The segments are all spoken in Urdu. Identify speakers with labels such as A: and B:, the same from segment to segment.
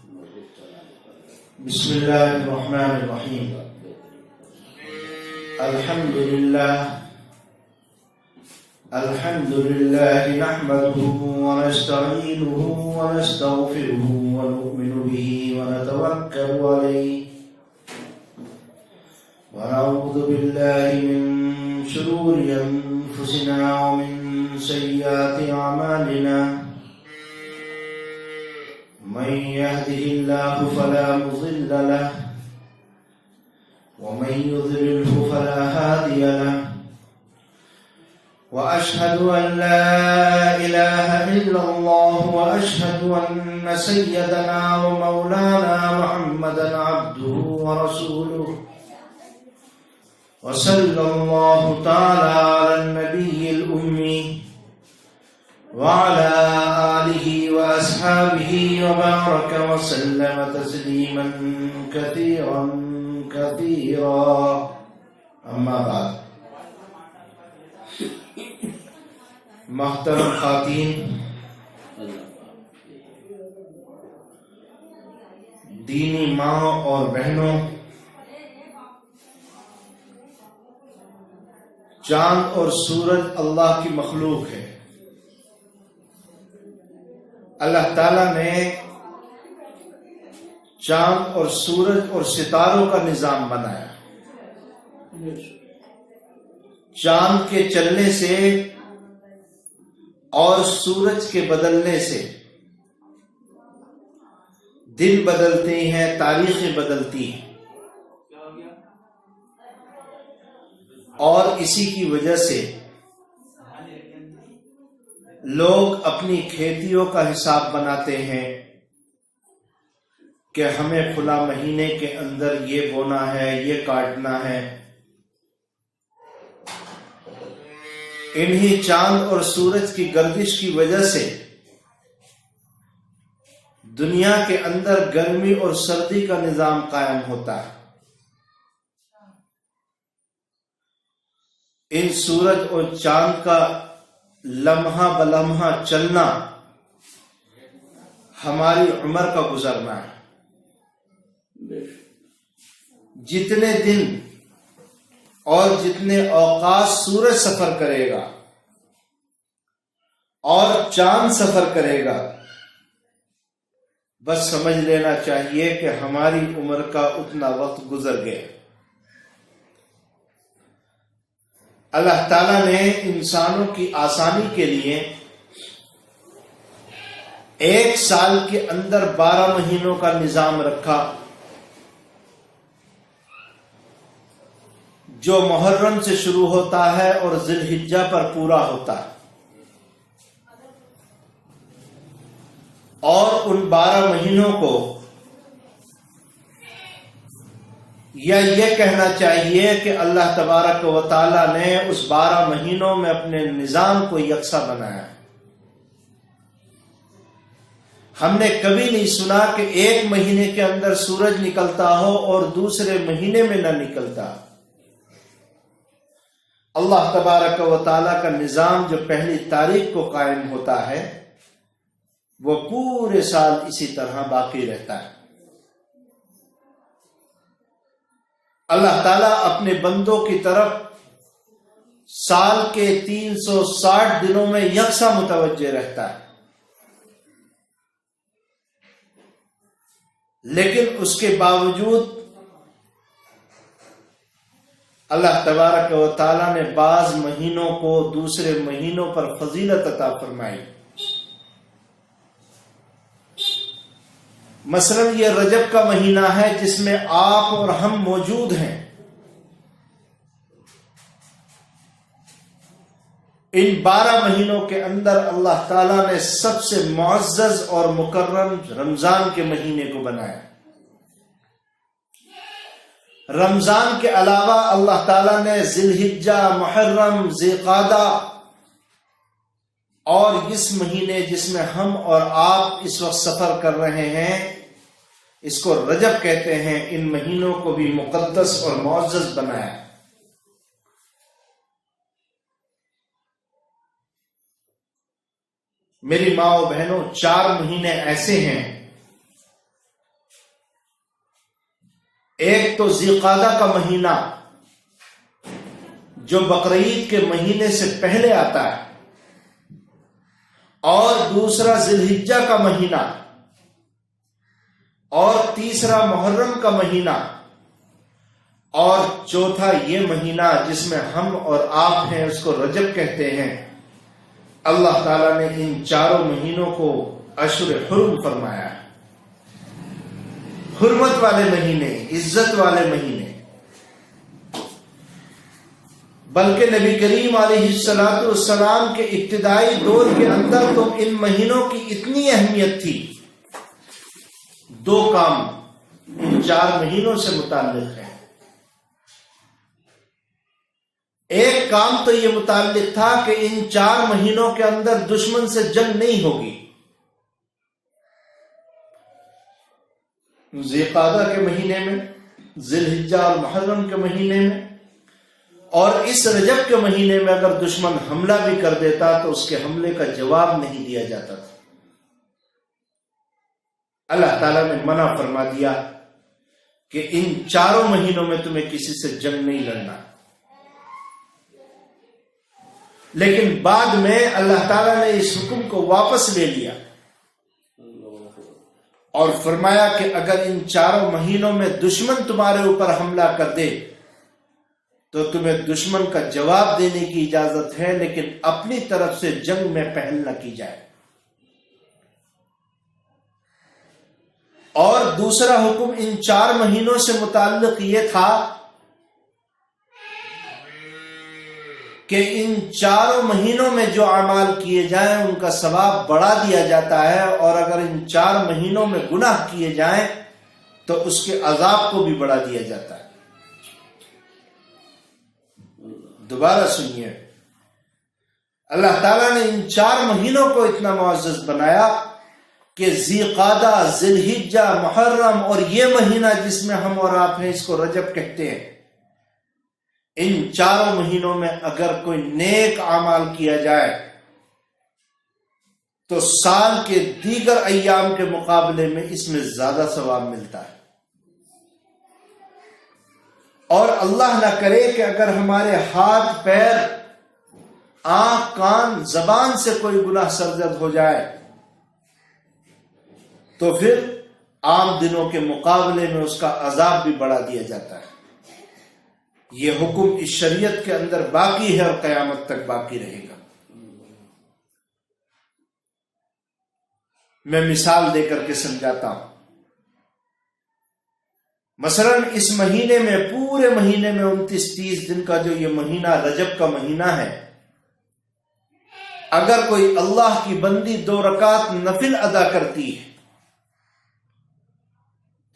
A: بسم اللہ الرحمن الرحیم الحمد للہ نحمده ونستعینه ونستغفره ونؤمن به ونتوکل علیہ ونعوذ باللہ من شرور انفسنا ومن سیئات اعمالنا من يهده الله فلا مضل له ومن يضلله فلا هادي له وأشهد أن لا إله إلا الله وأشهد أن سيدنا ومولانا محمدا عبده ورسوله وصلى الله تعالى على النبي الأمي وعلى آله وأصحابه وبارك وسلم تسليما كثيرا كثيرا أما بعد محترم خواتین، دینی ماں اور بہنوں، چاند اور سورج اللہ کی مخلوق ہے۔ اللہ تعالیٰ نے چاند اور سورج اور ستاروں کا نظام بنایا۔ چاند کے چلنے سے اور سورج کے بدلنے سے دن بدلتے ہیں، تاریخیں بدلتی ہیں، اور اسی کی وجہ سے لوگ اپنی کھیتیوں کا حساب بناتے ہیں کہ ہمیں فلاں مہینے کے اندر یہ بونا ہے، یہ کاٹنا ہے۔ انہی چاند اور سورج کی گردش کی وجہ سے دنیا کے اندر گرمی اور سردی کا نظام قائم ہوتا ہے۔ ان سورج اور چاند کا لمحہ بلمحہ چلنا ہماری عمر کا گزرنا ہے۔ جتنے دن اور جتنے اوقات سورج سفر کرے گا اور چاند سفر کرے گا، بس سمجھ لینا چاہیے کہ ہماری عمر کا اتنا وقت گزر گیا۔ اللہ تعالیٰ نے انسانوں کی آسانی کے لیے ایک سال کے اندر 12 مہینوں کا نظام رکھا، جو محرم سے شروع ہوتا ہے اور ذی الحجہ پر پورا ہوتا ہے، اور ان 12 مہینوں کو یا یہ کہنا چاہیے کہ اللہ تبارک و تعالی نے اس 12 مہینوں میں اپنے نظام کو یکساں بنایا۔ ہم نے کبھی نہیں سنا کہ ایک مہینے کے اندر سورج نکلتا ہو اور دوسرے مہینے میں نہ نکلتا۔ اللہ تبارک و تعالی کا نظام جو پہلی تاریخ کو قائم ہوتا ہے، وہ پورے سال اسی طرح باقی رہتا ہے۔ اللہ تعالیٰ اپنے بندوں کی طرف سال کے 360 دنوں میں یکساں متوجہ رہتا ہے، لیکن اس کے باوجود اللہ تبارک و تعالیٰ نے بعض مہینوں کو دوسرے مہینوں پر فضیلت عطا فرمائی۔ مثلا یہ رجب کا مہینہ ہے جس میں آپ اور ہم موجود ہیں۔ ان 12 مہینوں کے اندر اللہ تعالیٰ نے سب سے معزز اور مکرم رمضان کے مہینے کو بنایا۔ رمضان کے علاوہ اللہ تعالیٰ نے ذی الحجہ، محرم، ذی القعدہ اور اس مہینے جس میں ہم اور آپ اس وقت سفر کر رہے ہیں، اس کو رجب کہتے ہیں، ان مہینوں کو بھی مقدس اور معزز بنایا۔ میری ماں و بہنوں، 4 مہینے ایسے ہیں ایک تو ذی قعدہ کا مہینہ جو بقرعید کے مہینے سے پہلے آتا ہے، اور دوسرا ذی الحجہ کا مہینہ، اور تیسرا محرم کا مہینہ، اور چوتھا یہ مہینہ جس میں ہم اور آپ ہیں اس کو رجب کہتے ہیں۔ اللہ تعالیٰ نے ان چاروں مہینوں کو اشہر حرم فرمایا ہے، حرمت والے مہینے، عزت والے مہینے۔ بلکہ نبی کریم علیہ السلام کے ابتدائی دور کے اندر تو ان مہینوں کی اتنی اہمیت تھی، دو کام ان چار مہینوں سے متعلق ہیں۔ ایک کام تو یہ متعلق تھا کہ ان چار مہینوں کے اندر دشمن سے جنگ نہیں ہوگی۔ ذی قعدہ کے مہینے میں، ذی الحجہ اور محرم کے مہینے میں، اور اس رجب کے مہینے میں اگر دشمن حملہ بھی کر دیتا تو اس کے حملے کا جواب نہیں دیا جاتا تھا۔ اللہ تعالیٰ نے منع فرما دیا کہ ان چاروں مہینوں میں تمہیں کسی سے جنگ نہیں لڑنا۔ لیکن بعد میں اللہ تعالیٰ نے اس حکم کو واپس لے لیا اور فرمایا کہ اگر ان چاروں مہینوں میں دشمن تمہارے اوپر حملہ کر دے تو تمہیں دشمن کا جواب دینے کی اجازت ہے، لیکن اپنی طرف سے جنگ میں پہل نہ کی جائے۔ اور دوسرا حکم ان چار مہینوں سے متعلق یہ تھا کہ ان چاروں مہینوں میں جو اعمال کیے جائیں ان کا ثواب بڑھا دیا جاتا ہے، اور اگر ان چار مہینوں میں گناہ کیے جائیں تو اس کے عذاب کو بھی بڑھا دیا جاتا ہے۔ دوبارہ سنیے، اللہ تعالیٰ نے ان چار مہینوں کو اتنا معزز بنایا کہ ذی قعدہ، ذی الحجہ، محرم اور یہ مہینہ جس میں ہم اور آپ ہیں اس کو رجب کہتے ہیں، ان چاروں مہینوں میں اگر کوئی نیک اعمال کیا جائے تو سال کے دیگر ایام کے مقابلے میں اس میں زیادہ ثواب ملتا ہے۔ اور اللہ نہ کرے کہ اگر ہمارے ہاتھ، پیر، آنکھ، کان، زبان سے کوئی گناہ سرزد ہو جائے تو پھر عام دنوں کے مقابلے میں اس کا عذاب بھی بڑھا دیا جاتا ہے۔ یہ حکم اس شریعت کے اندر باقی ہے اور قیامت تک باقی رہے گا۔ میں مثال دے کر کے سمجھاتا ہوں۔ مثلا اس مہینے میں، پورے مہینے میں 29-30 دن کا جو یہ مہینہ رجب کا مہینہ ہے، اگر کوئی اللہ کی بندی 2 رکعت نفل ادا کرتی ہے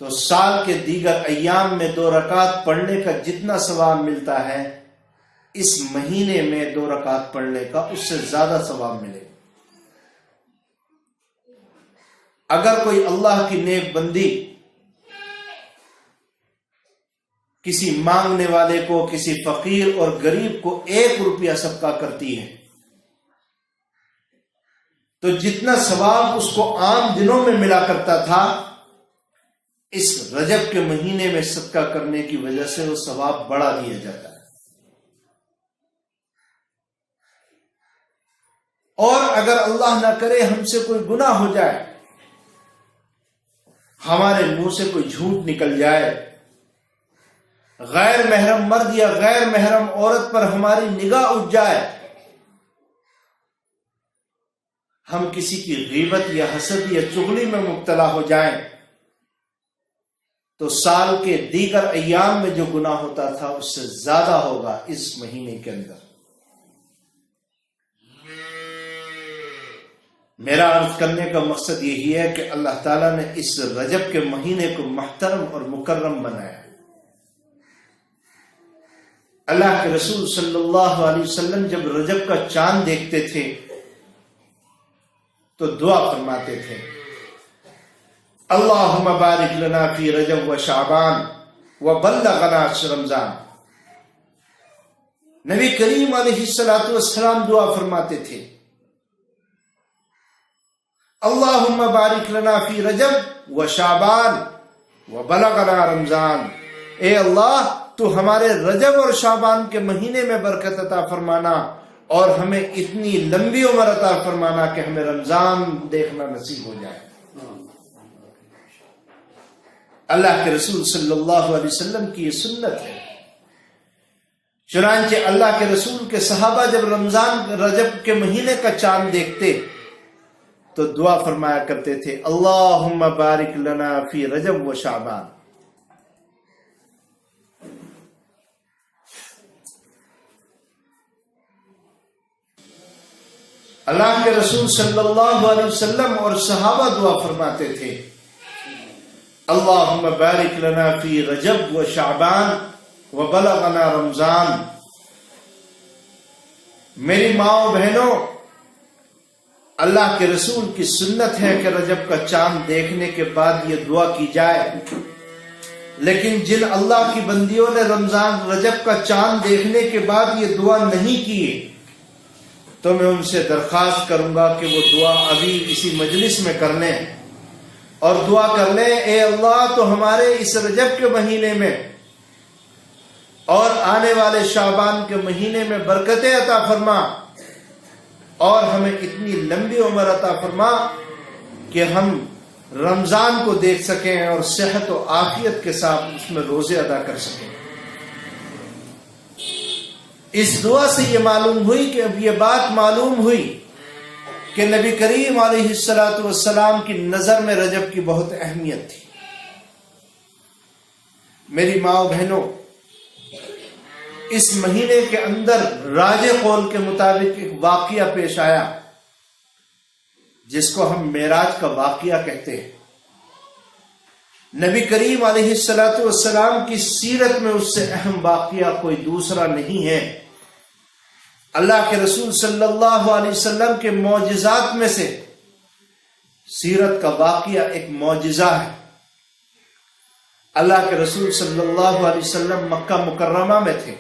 A: تو سال کے دیگر ایام میں 2 رکعت پڑھنے کا جتنا ثواب ملتا ہے اس مہینے میں 2 رکعت پڑھنے کا اس سے زیادہ ثواب ملے۔ اگر کوئی اللہ کی نیک بندی کسی مانگنے والے کو، کسی فقیر اور غریب کو 1 روپیہ صدقہ کرتی ہے تو جتنا ثواب اس کو عام دنوں میں ملا کرتا تھا، اس رجب کے مہینے میں صدقہ کرنے کی وجہ سے وہ ثواب بڑھا دیا جاتا ہے۔ اور اگر اللہ نہ کرے ہم سے کوئی گناہ ہو جائے، ہمارے منہ سے کوئی جھوٹ نکل جائے، غیر محرم مرد یا غیر محرم عورت پر ہماری نگاہ اٹھ جائے، ہم کسی کی غیبت یا حسد یا چغلی میں مبتلا ہو جائیں تو سال کے دیگر ایام میں جو گناہ ہوتا تھا اس سے زیادہ ہوگا اس مہینے کے اندر۔ میرا عرض کرنے کا مقصد یہی ہے کہ اللہ تعالیٰ نے اس رجب کے مہینے کو محترم اور مکرم بنایا۔ اللہ کے رسول صلی اللہ علیہ وسلم جب رجب کا چاند دیکھتے تھے تو دعا فرماتے تھے، اللہم بارک لنا فی رجب و شعبان و بلغنا رمضان۔ نبی کریم علیہ السلام دعا فرماتے تھے، اللہم بارک لنا فی رجب و شعبان و بلغنا رمضان۔ اے اللہ تو ہمارے رجب اور شعبان کے مہینے میں برکت عطا فرمانا اور ہمیں اتنی لمبی عمر عطا فرمانا کہ ہمیں رمضان دیکھنا نصیب ہو جائے۔ اللہ کے رسول صلی اللہ علیہ وسلم کی یہ سنت ہے۔ چنانچہ اللہ کے رسول کے صحابہ جب رجب کے مہینے کا چاند دیکھتے تو دعا فرمایا کرتے تھے، اللہم بارک لنا فی رجب و شعبان۔ اللہ کے رسول صلی اللہ علیہ وسلم اور صحابہ دعا فرماتے تھے، اللہم بارک لنا فی رجب و شعبان وبلغنا رمضان۔ میری ماؤں بہنوں، اللہ کے رسول کی سنت ہے کہ رجب کا چاند دیکھنے کے بعد یہ دعا کی جائے، لیکن جن اللہ کی بندیوں نے رجب کا چاند دیکھنے کے بعد یہ دعا نہیں کی تو میں ان سے درخواست کروں گا کہ وہ دعا ابھی اسی مجلس میں کر لیں اور دعا کر لیں، اے اللہ تو ہمارے اس رجب کے مہینے میں اور آنے والے شعبان کے مہینے میں برکتیں عطا فرما اور ہمیں اتنی لمبی عمر عطا فرما کہ ہم رمضان کو دیکھ سکیں اور صحت و عافیت کے ساتھ اس میں روزے ادا کر سکیں۔ اس دعا سے یہ معلوم ہوئی کہ اب یہ بات معلوم ہوئی کہ نبی کریم علیہ الصلوۃ والسلام کی نظر میں رجب کی بہت اہمیت تھی۔ میری ماؤں بہنوں، اس مہینے کے اندر راج قول کے مطابق ایک واقعہ پیش آیا جس کو ہم معراج کا واقعہ کہتے ہیں۔ نبی کریم علیہ الصلوۃ والسلام کی سیرت میں اس سے اہم واقعہ کوئی دوسرا نہیں ہے۔ اللہ کے رسول صلی اللہ علیہ وسلم کے معجزات میں سے سیرت کا واقعہ ایک معجزہ ہے۔ اللہ کے رسول صلی اللہ علیہ وسلم مکہ مکرمہ میں تھے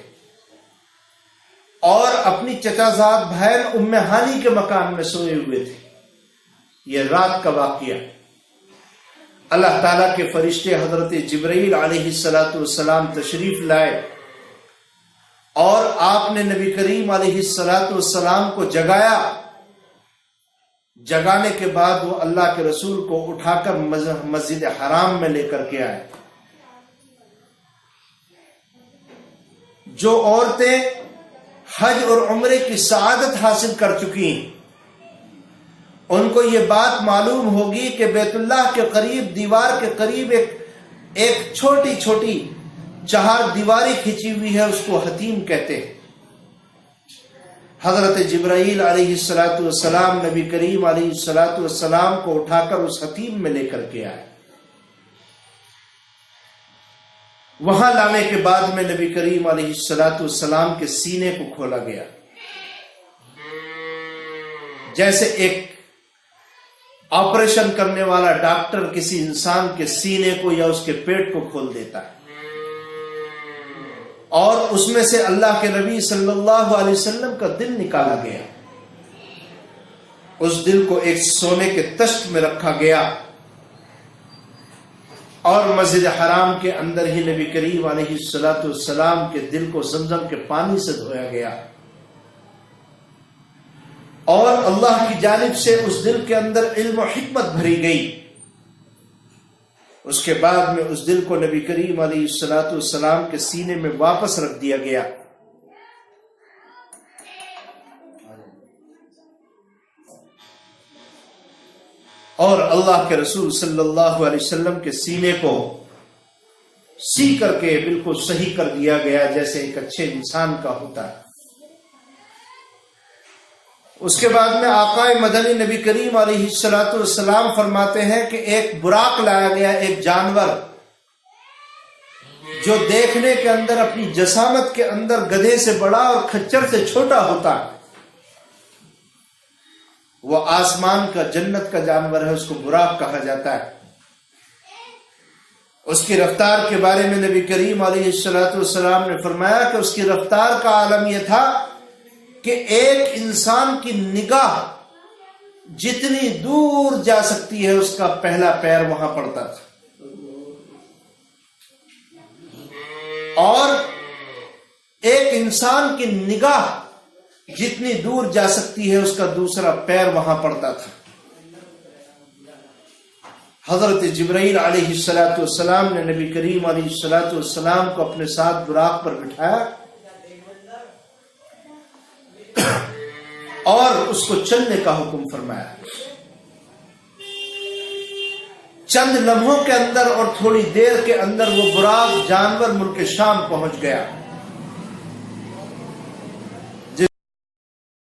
A: اور اپنی چچا زاد بہن ام ہانی کے مکان میں سوئے ہوئے تھے۔ یہ رات کا واقعہ، اللہ تعالیٰ کے فرشتے حضرت جبرائیل علیہ السلام تشریف لائے اور آپ نے نبی کریم علیہ السلام کو جگایا۔ جگانے کے بعد وہ اللہ کے رسول کو اٹھا کر مسجد حرام میں لے کر کے آئے۔ جو عورتیں حج اور عمرے کی سعادت حاصل کر چکی ہیں ان کو یہ بات معلوم ہوگی کہ بیت اللہ کے قریب، دیوار کے قریب ایک چھوٹی چھوٹی چہار دیواری کھینچی ہوئی ہے، اس کو حتیم کہتے ہیں۔ حضرت جبرائیل علیہ السلام نبی کریم علیہ السلام کو اٹھا کر اس حتیم میں لے کر کے آئے۔ وہاں لانے کے بعد میں نبی کریم علیہ السلام کے سینے کو کھولا گیا، جیسے ایک آپریشن کرنے والا ڈاکٹر کسی انسان کے سینے کو یا اس کے پیٹ کو کھول دیتا ہے، اور اس میں سے اللہ کے نبی صلی اللہ علیہ وسلم کا دل نکالا گیا۔ اس دل کو ایک سونے کے تشت میں رکھا گیا اور مسجد حرام کے اندر ہی نبی کریم علیہ السلام کے دل کو زمزم کے پانی سے دھویا گیا اور اللہ کی جانب سے اس دل کے اندر علم و حکمت بھری گئی۔ اس کے بعد میں اس دل کو نبی کریم علیہ السلام کے سینے میں واپس رکھ دیا گیا۔ اور اللہ کے رسول صلی اللہ علیہ وسلم کے سینے کو سی کر کے بالکل صحیح کر دیا گیا جیسے ایک اچھے انسان کا ہوتا ہے۔ اس کے بعد میں آقا مدنی نبی کریم علیہ السلام فرماتے ہیں کہ ایک براق لایا گیا، ایک جانور جو دیکھنے کے اندر اپنی جسامت کے اندر گدھے سے بڑا اور کھچر سے چھوٹا ہوتا ہے۔ وہ آسمان کا، جنت کا جانور ہے، اس کو براق کہا جاتا ہے۔ اس کی رفتار کے بارے میں نبی کریم علیہ السلام نے فرمایا کہ اس کی رفتار کا عالم یہ تھا کہ ایک انسان کی نگاہ جتنی دور جا سکتی ہے اس کا پہلا پیر وہاں پڑتا تھا۔ اور ایک انسان کی نگاہ جتنی دور جا سکتی ہے اس کا دوسرا پیر وہاں پڑتا تھا۔ حضرت جبرائیل علیہ السلام نے نبی کریم علیہ السلام کو اپنے ساتھ براق پر بٹھایا اور اس کو چلنے کا حکم فرمایا۔ چند لمحوں کے اندر اور تھوڑی دیر کے اندر وہ براق جانور ملک شام پہنچ گیا۔